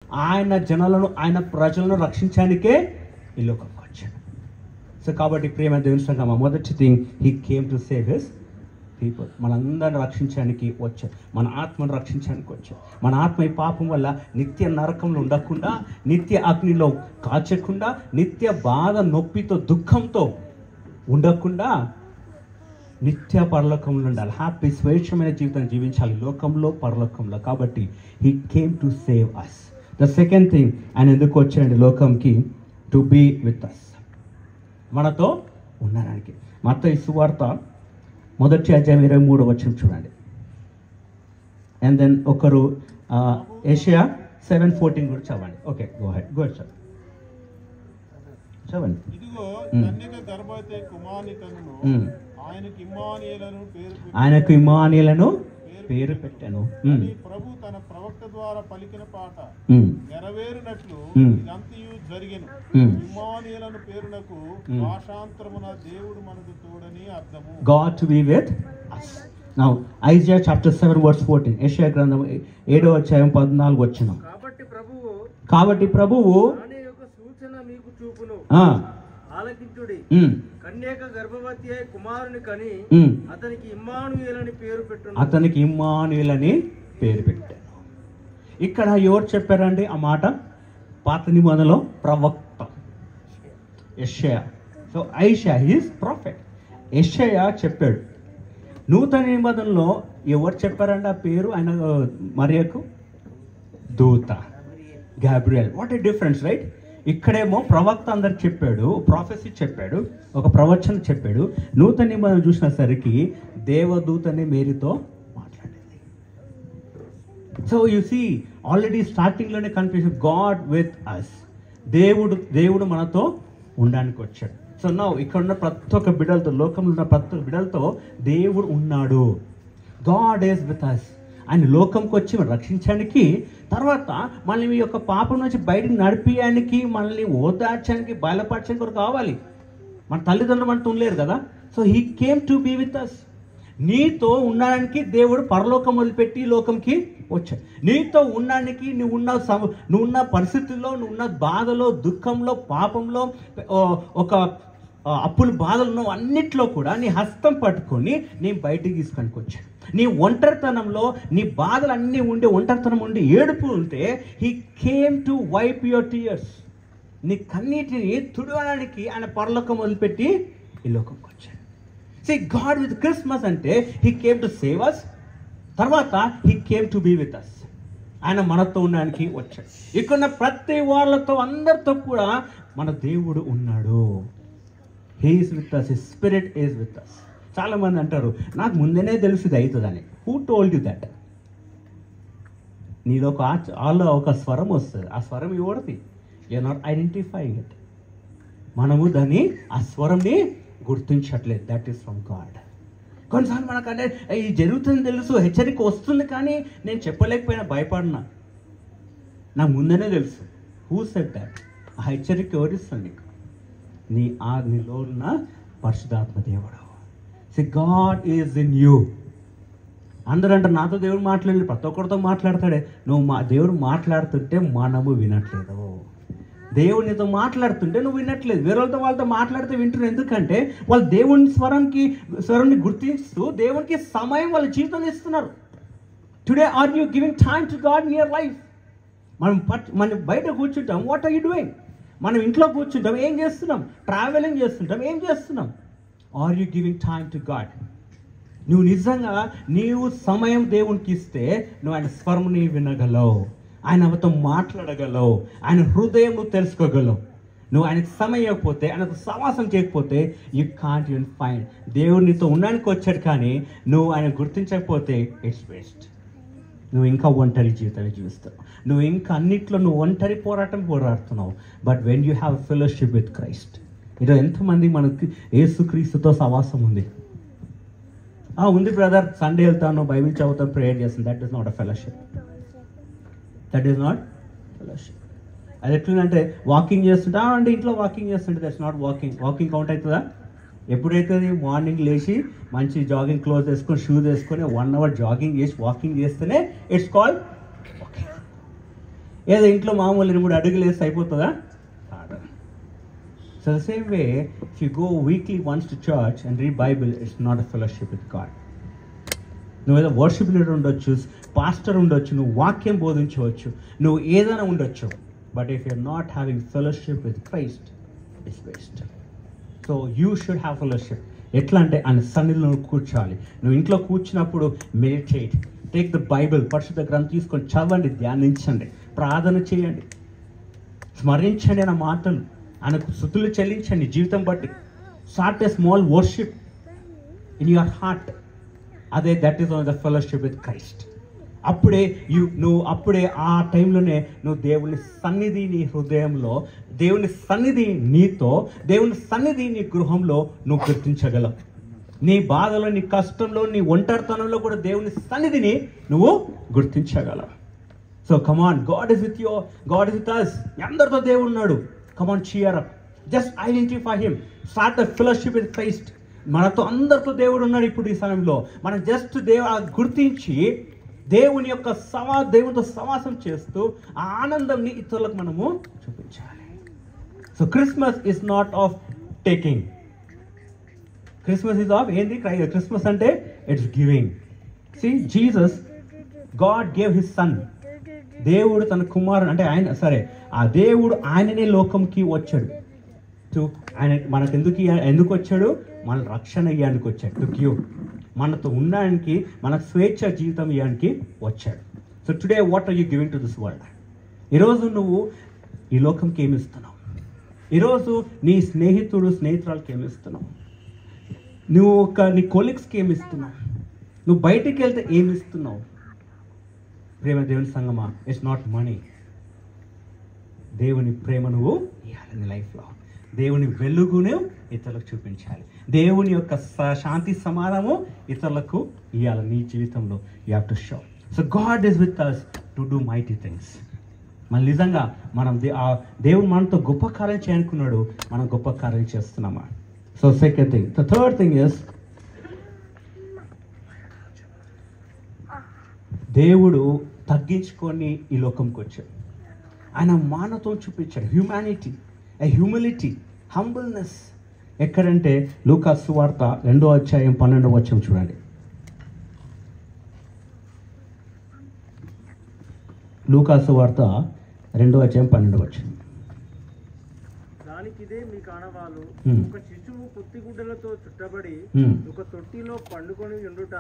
ఆయన జనాలను, ఆయన ప్రజలను రక్షించడానికే ఈ లోకంకి వచ్చాడు. సో కాబట్టి ప్రేమ దేవుని సంగమా, మొదటి thing, he came to save his people. మనందరిని రక్షించడానికి వచ్చాడు, మన ఆత్మను రక్షించడానికి వచ్చాడు. మన ఆత్మ ఈ పాపం వల్ల నిత్య నరకంలో ఉండకుండా, నిత్య అగ్నిలో కాచకుండా, నిత్య బాధ, నొప్పితో, దుఃఖంతో ఉండకుండా నిత్య పరలోకంలో ఉండాలి. హ్యాపీ స్వేచ్ఛమైన జీవితాన్ని జీవించాలి లోకంలో, పరలోకంలో. కాబట్టి he came to save us. The second thing, ఆయన ఎందుకు వచ్చాడండి లోకంకి? టు బీ విత్ అస్, మనతో ఉండడానికి. మత్తయి సువార్త 1:23 చూడండి. అండ్ దెన్ ఒకరు యెషయా 7:14 కూడా చదవండి. ఓకే, గో హెడ్ సార్, చదవండి. ఇదిగో కన్యక గర్భవతి కుమారునికను ఆయనకు ఇమ్మానుయేలను పేరు పెట్టాను. ప్రభు తన ప్రవక్త ద్వారా పలికిన పాట నెరవేరినట్లు ఇదంతయు జరిగెను. ఇమ్మానుయేలను పేరునకు భాషాంతరమున దేవుడు మనకు తోడని అర్థము. God to be with us. Now Isaiah chapter 7:14. యెషయా గ్రంథం 7:14. కాబట్టి ప్రభువు సూచన మీకు చూపును, ఆలకించుడి. కన్యక గర్భవతి అయి కుమారుని కని అతనికి ఇమ్మానుయేలని పేరు పెట్టు. అతనికి ఇమ్మానుయేలని పేరు పెట్టాను. ఇక్కడ ఎవరు చెప్పారండి ఆ మాట? పాత నిబంధనలో ప్రవక్త యెషయా. So Isaiah is prophet. యెషయా చెప్పాడు. నూతన నిబంధనలో ఎవరు చెప్పారండి ఆ పేరు? ఆయన మరియకు దూత Gabriel. What a difference, right? ఇక్కడేమో ప్రవక్త అందరికి చెప్పాడు, ప్రాఫెసీ చెప్పాడు, ఒక ప్రవచన చెప్పాడు. నూతన నిబంధన చూసినసరికి దేవదూతనే మేరీతో మాట్లాడేది. సో యు సీ ఆల్రెడీ స్టార్టింగ్లోనే కనిపిస్తుంది గాడ్ విత్ అస్. దేవుడు మనతో ఉండడానికి వచ్చాడు. సో నౌ ఇక్కడ ఉన్న ప్రతి ఒక్క బిడ్డలతో, లోకంలో ఉన్న ప్రతి ఒక్క బిడ్డలతో దేవుడు ఉన్నాడు. God is with us. ఆయన లోకంకి వచ్చి రక్షించడానికి, తర్వాత మనల్ని మీ యొక్క పాపం నుంచి బయటకు నడిపించడానికి, మనల్ని ఓదార్చడానికి, బయలుపరచడానికి కూడా కావాలి. మన తల్లిదండ్రులు మనతో ఉండలేరు కదా. So he came to be with us. నీతో ఉండడానికి దేవుడు పరలోకం వదిలిపెట్టి లోకంకి వచ్చాడు. నీతో ఉండడానికి నువ్వున్న పరిస్థితుల్లో, నువ్వున్న బాధలో, దుఃఖంలో, పాపంలో, ఒక అప్పుల బాధలు అన్నిట్లో కూడా నీ హస్తం పట్టుకొని నీ బయటికి తీసుకొని వచ్చాడు. నీ ఒంటరితనంలో, నీ బాధలు అన్నీ ఉండి, ఒంటరితనం ఉండి, ఏడుపు ఉంటే he came to wipe your tears. నీ కన్నీటిని తుడవడానికి ఆయన పరలోకం వదిలిపెట్టి ఈ లోకంకి వచ్చాడు. సీ గాడ్ విత్ క్రిస్మస్ అంటే he came to save us, తర్వాత he came to be with us. ఆయన మనతో ఉండడానికి వచ్చాడు. ఇక్కడ ప్రతి వాళ్ళతో, అందరితో కూడా మన దేవుడు ఉన్నాడు. He is with us, his spirit is with us. చాలా మంది అంటారు, నాకు ముందేనే తెలుసు ఇది అవుతుందని. Who told you that? నీలో ఒక స్వరం వస్తుంది. ఆ స్వరం ఎవరిది? You are not identifying it. మనము దాన్ని, ఆ స్వరంని గుర్తించట్లేదు. That is from God. కొన్నిసార్లు మనకంటే ఇది జరుగుతుంది తెలుసు, హెచ్చరిక వస్తుంది, కానీ నేను చెప్పలేకపోయినా, భయపడినా. నాకు ముందేనే తెలుసు. Who said that? ఆ హెచ్చరిక ఎవరిస్తుంది నీకు? నీలో ఉన్న పరిశుద్ధాత్మ దేవుడు. See, God is in you. అందరూ అంటారు నాతో దేవుడు మాట్లాడలేదు, ప్రతి ఒక్కరితో మాట్లాడతాడే. దేవుడు మాట్లాడుతుంటే మనము వినట్లేదు. దేవుడు నీతో మాట్లాడుతుంటే నువ్వు వినట్లేదు. వేరే వాళ్ళతో మాట్లాడితే వింటున్నావు. ఎందుకంటే వాళ్ళు దేవుని స్వరాన్ని గుర్తిస్తూ దేవునికి సమయం, వాళ్ళ జీవితం ఇస్తున్నారు. Today are you giving time to God in your life? మనం బయట కూర్చుంటాం, వాట్ ఆర్ యూ డూయింగ్? మనం ఇంట్లో కూర్చుంటాం, ఏం చేస్తున్నాం? ట్రావెలింగ్ చేస్తుంటాం, ఏం చేస్తున్నాం? Are you giving time to God? నువ్వు నిజంగా నీవు సమయం దేవునికి ఇస్తే నువ్వు ఆయన స్వరంని వినగలవు, ఆయనతో మాట్లాడగలవు, ఆయన హృదయం నువ్వు తెలుసుకోగలవు. నువ్వు ఆయనకు సమయం ఇవ్వకపోతే, ఆయనతో సమాసం చేయకపోతే యూ కాంట్ ఈవెన్ ఫైండ్. దేవుడు నీతో ఉండడానికి వచ్చాడు, కానీ నువ్వు ఆయన గుర్తించకపోతే ఇట్స్ వేస్ట్. నువ్వు ఇంకా ఒంటరి జీవితాన్ని జీవిస్తావు. నువ్వు ఇంకా అన్నిట్లో నువ్వు ఒంటరి పోరాడుతున్నావు. But when you have fellowship with Christ. ఈరోజు ఎంతమంది మనకి యేసుక్రీస్తుతో సవాసం ఉంది? ఉంది బ్రదర్, సండే వెళ్తాను, బైబిల్ చదువుతాను, ప్రేయర్ చేస్తాను. That is not a fellowship. That is not fellowship. అది ఎట్లంటే వాకింగ్ చేస్తుంటా అంటే ఇంట్లో వాకింగ్ చేస్తుంటే that's not walking. Walking count అవుతుందా? ఎప్పుడైతే మార్నింగ్ లేచి మంచి జాగింగ్ క్లోత్ వేసుకొని, షూస్ వేసుకొని 1 hour జాగింగ్ చేసి వాకింగ్ చేస్తేనే ఇట్స్ కాల్డ్ వాకింగ్. ఏదో ఇంట్లో మామూలు 2-3 అడుగులు వేస్తే అయిపోతుందా? కాదు. So the same way if you go weekly once to church and read Bible, it's not a fellowship with God. నువ్వు ఏదో వర్షిప్ లీడర్ ఉండొచ్చు, పాస్టర్ ఉండొచ్చు, నువ్వు వాక్యం బోధించవచ్చు, నువ్వు ఏదైనా ఉండొచ్చు, but if you're not having fellowship with Christ, it's waste. So you should have fellowship. ఎట్లా అంటే ఆయన సన్నిధిలో నువ్వు కూర్చోవాలి. నువ్వు ఇంట్లో కూర్చున్నప్పుడు మెడిటేట్, టేక్ ద బైబిల్, పరిశుద్ధ గ్రంథం తీసుకొని చదవండి, ధ్యానించండి, ప్రార్థన చేయండి, స్మరించండి ఆయన మాటలు, ఆయనకు స్తుతులు చెల్లించండి జీవితం బట్టి. Start a small worship in your heart. అదే that is on the fellowship with Christ. అప్పుడే అప్పుడే ఆ టైంలోనే నువ్వు దేవుని సన్నిధి నీ హృదయంలో, దేవుని సన్నిధి నీతో, దేవుని సన్నిధి నీ గృహంలో నువ్వు గుర్తించగలవు. నీ బాధలో, నీ కష్టంలో, నీ ఒంటరితనంలో కూడా దేవుని సన్నిధిని నువ్వు గుర్తించగలవు. So come on, God is with you, God is with us. అందరితో దేవుడు ఉన్నాడు. Come on, cheer up, just identify him, start the fellowship with Christ. మనతో అందరితో దేవుడు ఉన్నాడు. ఇప్పుడు ఈ సమయంలో మనం జస్ట్ గుర్తించి దేవునితో సమాసం చేస్తూ ఆ ఆనందంని ఇతరులకు మనము చూపించాలి. So Christmas is not of taking, Christmas is of ఏంది? క్రిస్మస్ అంటే it's giving. See, Jesus, God gave his son. దేవుడు తన కుమారుడు, అంటే ఆయన, సరే, ఆ దేవుడు ఆయననే లోకంకి వచ్చాడు. ఆయన మనకు ఎందుకు వచ్చాడు? మన రక్షణ ఇవ్వడానికి వచ్చాడు. టు గివ్, మనతో ఉండడానికి, మన స్వేచ్ఛ జీవితం ఇవ్వడానికి వచ్చాడు. So today what are you giving to this world? ఈరోజు నువ్వు ఈ లోకంకి ఏమి ఇస్తున్నావు? ఈరోజు నీ స్నేహితురాలకి ఏమి ఇస్తున్నావు? నీ కొలీగ్స్కి ఏమి ఇస్తున్నావు? నువ్వు బయటికి వెళ్తే ఏమి ఇస్తున్నావు? ప్రేమ దేవుని సంగమా, ఇట్స్ నాట్ మనీ. దేవుని ప్రేమ నువ్వు ఇవ్వాలి నీ లైఫ్లో. దేవుని వెలుగును ఇతరులకు చూపించాలి. దేవుని యొక్క శాంతి సమాధానము ఇతరులకు ఇవ్వాలి నీ జీవితంలో. You have to show. So God is with us to do mighty things. మన నిజంగా మనం దేవుడు మనతో గొప్ప కార్యం చేయాలనుకున్నాడు, మనం గొప్ప కార్యం చేస్తున్నామా? So second thing. The third thing is, దేవుడు తగ్గించుకొని ఈ లోకంకి వచ్చాడు. ఆయన మానవత్వం చూపించాడు, హ్యూమానిటీ, హ్యూమిలిటీ, హంబుల్నెస్. ఎక్కడంటే లూకా సువార్త 2వ అధ్యాయం 12వ వచనం చూడండి. లూకా సువార్త 2వ అధ్యాయం 12వ వచనం. దానికిదే మీ కానవాలు, ఒక శిశువు పొత్తిగుడ్డలతో చుట్టబడి ఒక తొట్టిలో పండుకొని ఉండుట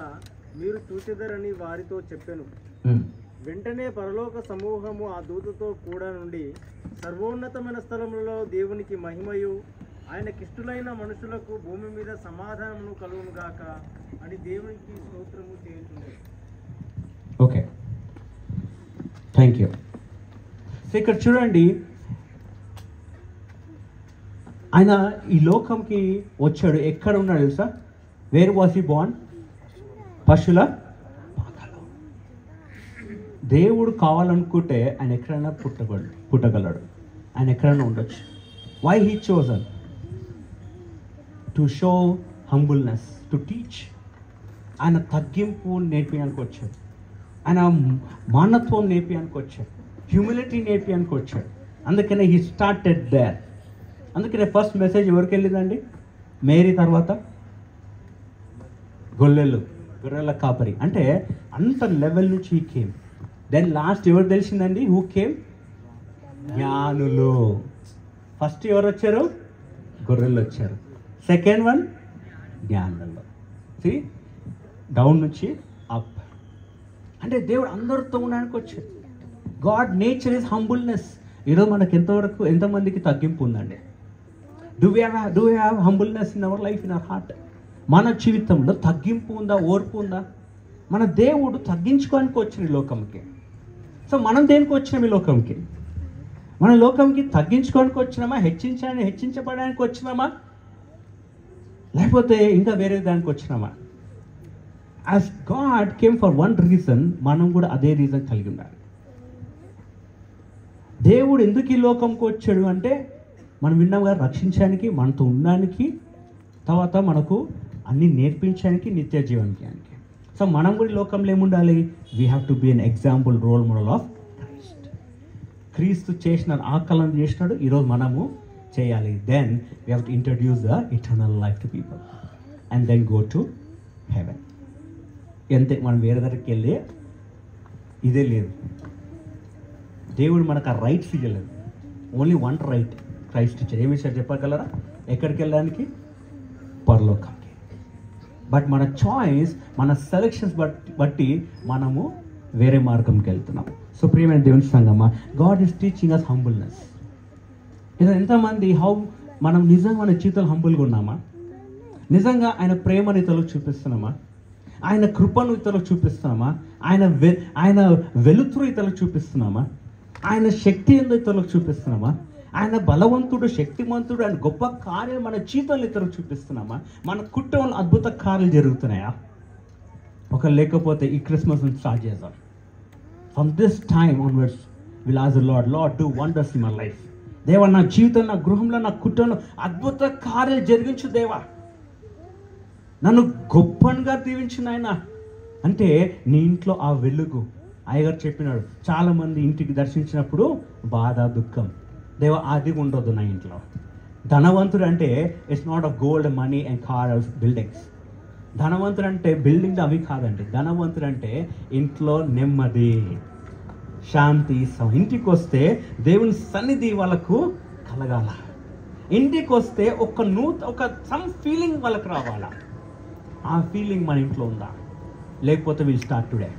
మీరు చూచెదరని వారితో చెప్పెను. వెంటనే పరలోక సమూహము ఆ దూతతో కూడా నుండి సర్వోన్నతమైన స్థలములలో దేవునికి మహిమయు, ఆయనకిష్టులైన మనుషులకు భూమి మీద సమాధానమును కలుగును గాక అని దేవునికి స్తోత్రము చేయుచుండే. Okay, thank you. సో ఇక్కడ చూడండి, ఆయన ఈ లోకంకి వచ్చాడు. ఎక్కడ ఉన్నాడు తెలుసా? Where was he born? పశువుల పాకలో. దేవుడు కావాలనుకుంటే ఆయన ఎక్కడైనా పుట్టగలడు, ఆయన ఎక్కడైనా ఉండొచ్చు. Why he chosen? To show humbleness, to teach. ఆయన తగ్గింపు నేర్పించడానికి వచ్చాడు, ఆయన మానత్వం నేర్పించడానికి వచ్చాడు, హ్యూమిలిటీ నేర్పించడానికి వచ్చాడు. అందుకనే హీ స్టార్టెడ్ దేర్. అందుకనే ఫస్ట్ మెసేజ్ ఎవరికి వెళ్ళిందండి? మేరీ తర్వాత గొర్రెల కాపరి. అంటే అంత లెవెల్ నుంచి హీ కేమ్. దెన్ లాస్ట్ ఎవరు తెలిసిందండి? Who came? జ్ఞానులు. ఫస్ట్ ఎవరు వచ్చారు? గొర్రెలు వచ్చారు. సెకండ్ వన్ జ్ఞానులు. సి, డౌన్ నుంచి అప్. అంటే దేవుడు అందరితో ఉండడానికి వచ్చాడు. God nature is humbleness. ఈరోజు మనకు ఎంతమందికి తగ్గింపు ఉందండి? Do we have humbleness in our life, in our heart? మన జీవితంలో తగ్గింపు ఉందా? ఓర్పు ఉందా? మన దేవుడు తగ్గించుకోడానికి వచ్చిన ఈ లోకంకి. సో మనం దేనికి వచ్చినాం ఈ లోకంకి? మన లోకంకి తగ్గించుకోవడానికి వచ్చినామా? హెచ్చించబడడానికి వచ్చినామా? లేకపోతే ఇంకా వేరే దానికి వచ్చినామా? As God came for one reason, మనం కూడా అదే రీజన్ కలిగి ఉండాలి. దేవుడు ఎందుకు ఈ లోకంకి వచ్చాడు అంటే, మనం విన్నాం కదా, రక్షించడానికి, మనతో ఉండడానికి, తర్వాత మనకు అన్ని నేర్పించడానికి, నిత్య జీవనానికి. సో మనం కూడా ఈ లోకంలో ఏముండాలి? We have to be an example, role model of Christ. క్రీస్తు చేసిన ఆకలన చేసినాడు, ఈరోజు మనము చేయాలి. Then we have to introduce the eternal life to people and then go to heaven. అంతే, మనం వేరే దగ్గరికి వెళ్ళి ఇదే లేదు. దేవుడు మనకు ఆ రైట్స్ ఇవ్వలేదు. ఓన్లీ వన్ రైట్ క్రైస్ట్ ఇచ్చారు. ఏమి ఇచ్చారు చెప్పగలరా? ఎక్కడికి వెళ్ళడానికి? పరలోకంకి. బట్ మన చాయిస్, మన సెలెక్షన్స్ బట్టి మనము వేరే మార్గంకి వెళ్తున్నాం. సో ప్రియమైన దేవుని సంగమా, God is teaching us humbleness. ఇలా ఎంతమంది మనం నిజంగా మన జీవితంలో హంబుల్గా ఉన్నామా? నిజంగా ఆయన ప్రేమను ఇతరులకు చూపిస్తున్నామా? ఆయన కృపను ఇతరులకు చూపిస్తున్నామా? ఆయన వెలుతురు ఇతరులకు చూపిస్తున్నామా? ఆయన శక్తి ఏందో ఇతరులకు చూపిస్తున్నామా? ఆయన బలవంతుడు, శక్తివంతుడు, ఆయన గొప్ప కార్యాలు మన జీవితంలో ఇతరులకు చూపిస్తున్నామా? మన కుటుంబంలో అద్భుత కార్యాలు జరుగుతున్నాయా? లేకపోతే ఈ క్రిస్మస్ నుంచి స్టార్ట్ చేద్దాం. From this time onwards will ask the lord do wonders in my life. దేవా, నా జీవితం, నా గృహంలో, నా కుటుంబంలో అద్భుత కార్యాలు జరిగించు దేవా, నన్ను గొప్పగా దీవించు నాయన. అంటే నీ ఇంట్లో ఆ వెలుగు. అయ్యగారు చెప్పినాడు, చాలామంది ఇంటికి దర్శించినప్పుడు బాధ, దుఃఖం. దేవా, అది ఉండొద్దు నా ఇంట్లో. ధనవంతుడు అంటే it's not of gold, money and cars, buildings. ధనవంతుడు అంటే బిల్డింగ్ అవి కాదండి. ధనవంతుడు అంటే ఇంట్లో నెమ్మది, శాంతి. ఇంటికి వస్తే దేవుని సన్నిధి వాళ్ళకు కలగాల. ఇంటికి వస్తే ఒక సమ్ ఫీలింగ్ వాళ్ళకి రావాలా. ఆ ఫీలింగ్ మన ఇంట్లో ఉందా? లేకపోతే విల్ స్టార్ట్ టుడే.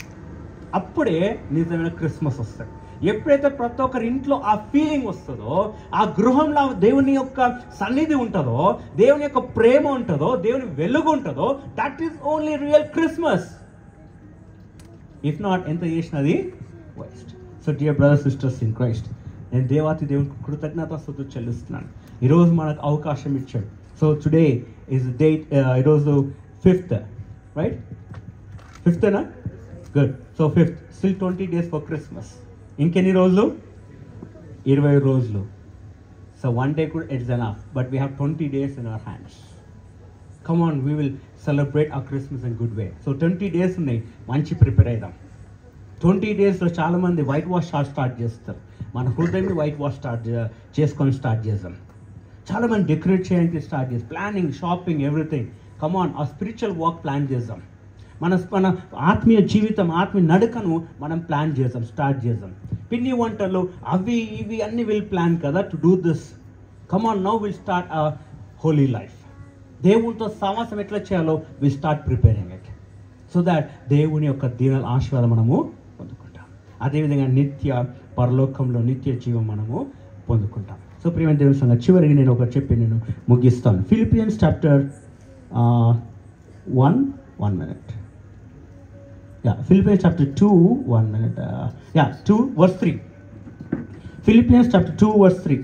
అప్పుడే నిజమైన క్రిస్మస్ వస్తుంది. ఎప్పుడైతే ప్రతి ఒక్కరి ఇంట్లో ఆ ఫీలింగ్ వస్తుందో, ఆ గృహంలో దేవుని యొక్క సన్నిధి ఉంటుందో, దేవుని యొక్క ప్రేమ ఉంటుందో, దేవుని వెలుగు ఉంటుందో, that is only real Christmas. If not, ఎంత చేసినది waste. So dear brothers, sisters in Christ, నేను దేవాతి దేవునికి కృతజ్ఞతాస్తుతులు చెల్లిస్తున్నాను. ఈరోజు మనకు అవకాశం ఇచ్చాడు. సో టుడే ఈజ్ డేట్, ఈరోజు 5th, right? 5th good. So 5th, still 20 days for Christmas. ఇంకెన్ని రోజులు? 20 రోజులు. సో 1 day కూడా it's enough, but we have 20 days in our hands. Come on, we will celebrate our Christmas in good way. So 20 days ఉన్నాయి, మంచి prepare అవుదాం. 20 daysలో చాలామంది white wash start చేస్తారు. మన హృదయం వైట్ వాష్ చేసుకొని స్టార్ట్ చేద్దాం. చాలామంది డెకరేట్ చేయడానికి స్టార్ట్ చేస్తాం. Planning, shopping, everything. Come on, ఆ స్పిరిచువల్ వాక్ ప్లాన్ చేద్దాం. మన ఆత్మీయ జీవితం, ఆత్మీయ నడకను మనం ప్లాన్ చేద్దాం, స్టార్ట్ చేద్దాం. పిండి వంటలు అవి ఇవి అన్ని విల్ ప్లాన్ కదా to do this. Come on, now will start a Holi life. దేవునితో సమాసం ఎట్లా చేయాలో will start preparing it, so that దేవుని యొక్క దీవెనల ఆశీర్వాదం మనము పొందుకుంటాం. అదేవిధంగా నిత్య పరలోకంలో నిత్య జీవం మనము పొందుకుంటాం. సో ప్రియమైన దేవుని సంగతి, చివరికి నేను ఒకటి చెప్పి నేను ముగిస్తాను. Philippians chapter 1 minute. Philippians chapter 2, 1 minute. 2 verse 3. Philippians chapter 2 verse 3.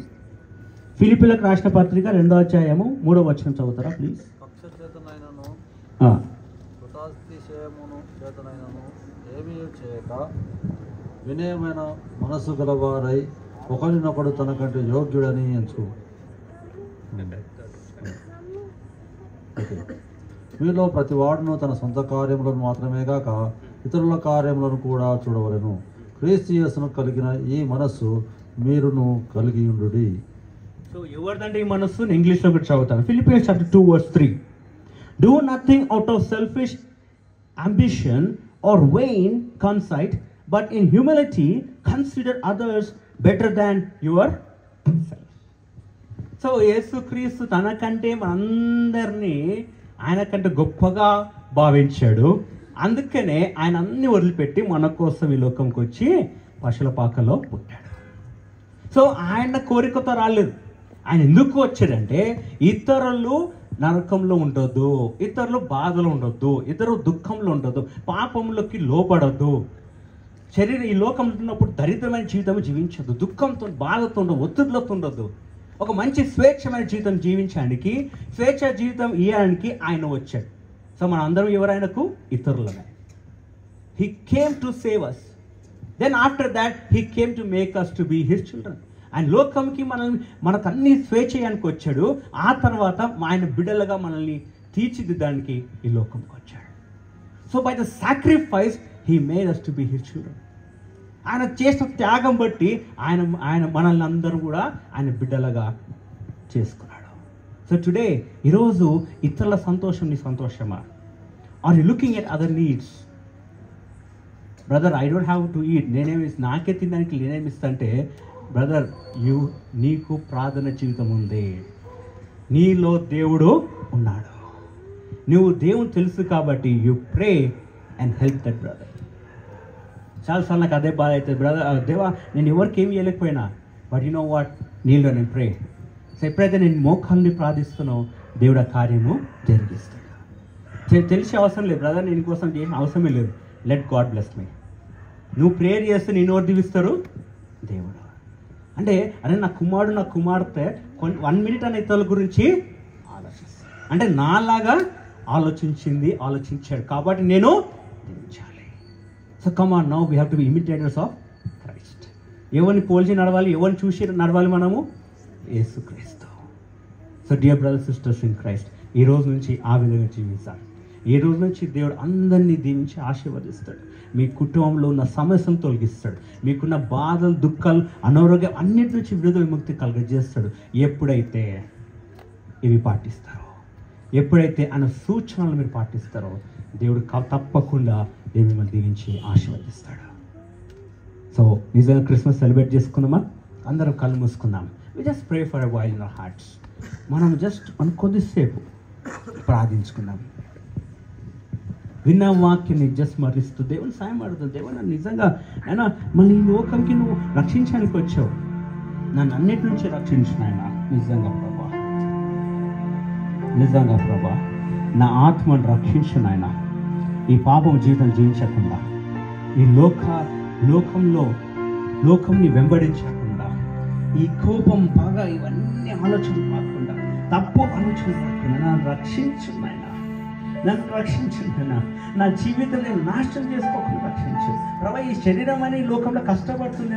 ఫిలిప్పీలకు రాసిన పత్రిక 2వ అధ్యాయము 3వ వచనం చదువుతారా ప్లీజ్? కక్ష చేతనైనను కృతాతిశయమును చేతనైనను ఏమీ చేయక వినయమైన మనసు గలవారై ఒకరినొకడు తనకంటే యోగ్యుడని ఎంచు. మీలో ప్రతి వాడును తన సొంత కార్యములను మాత్రమే కాక ఇతరుల కార్యములను కూడా చూడవలెను. క్రీస్తు యేసును కలిగిన ఈ మనస్సు మీరును కలిగి ఉండుడి. సో ఎవరిదంటే ఈ మనస్సు? నేను ఇంగ్లీష్లో కూడా చదువుతాను. Philippians chapter 2 verse 3. Do nothing out of selfish ambition or vain conceit, but in humility consider others better than yourself. So యేసుక్రీస్తు తనకంటే మనందరినీ ఆయన కంటే గొప్పగా భావించాడు. అందుకనే ఆయన అన్ని వదిలిపెట్టి మన కోసం ఈ లోకంకి వచ్చి పశుల పాకలో పుట్టాడు. సో ఆయన కోరికతో రాలేదు. ఆయన ఎందుకు వచ్చాడంటే ఇతరులు నరకంలో ఉండొద్దు, ఇతరులు బాధలో ఉండొద్దు, ఇతరులు దుఃఖంలో ఉండొద్దు, పాపంలోకి లోపడొద్దు. ఈ లోకంలో ఉన్నప్పుడు దరిద్రమైన జీవితం జీవించద్దు, దుఃఖంతో, బాధతో ఉండదు, ఒత్తిడిలతో ఉండొద్దు. ఒక మంచి స్వేచ్ఛమైన జీవితం జీవించడానికి, స్వేచ్ఛ జీవితం ఇవ్వడానికి ఆయన వచ్చాడు. సో మన అందరం ఎవరైనాకు ఇతరులమే. He came to save us. Then after that he came to make us to be his children. ఆయన లోకంకి మనకు అన్ని స్వేచ్ఛ చేయడానికి వచ్చాడు. ఆ తర్వాత ఆయన బిడ్డలుగా మనల్ని తీర్చిదిద్దడానికి ఈ లోకంకి వచ్చాడు. So by the sacrifice he made us to be his children. ఆయన చేసిన త్యాగం బట్టి ఆయన మనల్ని అందరూ కూడా ఆయన బిడ్డలుగా చేసుకున్నాడు. సో టుడే ఈరోజు ఇతరుల సంతోషం నీ సంతోషమా? Are you looking at other needs? Brother, I don't have to eat, నాకే తినడానికి నేనేమిస్తా అంటే, బ్రదర్ నీకు ప్రార్థన జీవితం ఉంది, నీలో దేవుడు ఉన్నాడు, నువ్వు దేవుడు తెలుసు కాబట్టి you pray and help that brother. చాలాసార్లు నాకు అదే బాధ అవుతుంది, బ్రదర్ దేవా నేను ఎవరికి ఏమి చేయలేకపోయినా, బట్ యు నో వాట్, నీలో నేను ప్రే. సో ఎప్పుడైతే నేను మోకాల్ని ప్రార్థిస్తున్నావు, దేవుడు ఆ కార్యము జరిగిస్తాడు. తెలిసే అవసరం లేదు బ్రదర్, నేను కోసం చేసిన అవసరమే లేదు. Let God bless me. నువ్వు ప్రేయర్ చేస్తే నేను ఎవరు దీవిస్తారు? దేవుడు. అంటే అరే నా కుమారుడు నా కుమార్తె 1 minute అనే ఇతరుల గురించి ఆలోచిస్తాడు, అంటే నాలాగా ఆలోచించాడు కాబట్టి నేను దీవించాలి. So come on, now we have to be imitators of Christ. ఎవరిని పోల్చి నడవాలి, ఎవరిని చూసి నడవాలి? మనము Yesukristu. So dear brothers sisters in Christ, ఈ రోజు నుంచి ఆ విధంగా జీవించాలి. ఈ రోజు నుంచి దేవుడు అందరినీ దీవించి ఆశీర్వదిస్తాడు. మీ కుటుంబంలో ఉన్న సమస్యను తొలగిస్తాడు. మీకున్న బాధలు, దుఃఖాలు, అనారోగ్యం అన్నిటి నుంచి విడుదల విముక్తి కలుగజేస్తాడు. ఎప్పుడైతే ఇవి పాటిస్తారో, ఎప్పుడైతే ఆయన సూచనలు మీరు పాటిస్తారో, దేవుడు తప్పకుండా దేవుడు మిమ్మల్ని దీవించి ఆశీర్వదిస్తాడు. సో నిజంగా క్రిస్మస్ సెలబ్రేట్ చేసుకుందామా? అందరం కళ్ళు మూసుకుందాం. We just pray for a while in our hearts. మనం కొద్దిసేపు ప్రార్థించుకుందాం. విన్న వాక్యాన్ని జస్ట్ స్మరిస్తూ దేవుని సాయం అడుగుతుంది. దేవుడు నన్ను నిజంగా ఆయన మళ్ళీ ఈ లోకంకి నువ్వు రక్షించడానికి వచ్చావు, నన్ను అన్నిటి నుంచి రక్షించిన ఆయన. నిజంగా ప్రభా నా ఆత్మను రక్షించిన ఆయన. ఈ పాపం జీవితం జీవించకుండా, ఈ లోకంని వెంబడించకుండా, ఈ కోపం బాగా ఇవన్నీ ఆలోచనలు కాకుండా, తప్పు ఆలోచనలు కాకుండా నన్ను రక్షించు నాయన, నన్ను రక్షించున్నా. నా జీవితం నేను నాశనం చేసుకోకుండా రక్షించు ప్రభా. ఈ శరీరం అనే లోకంలో కష్టపడుతుంది.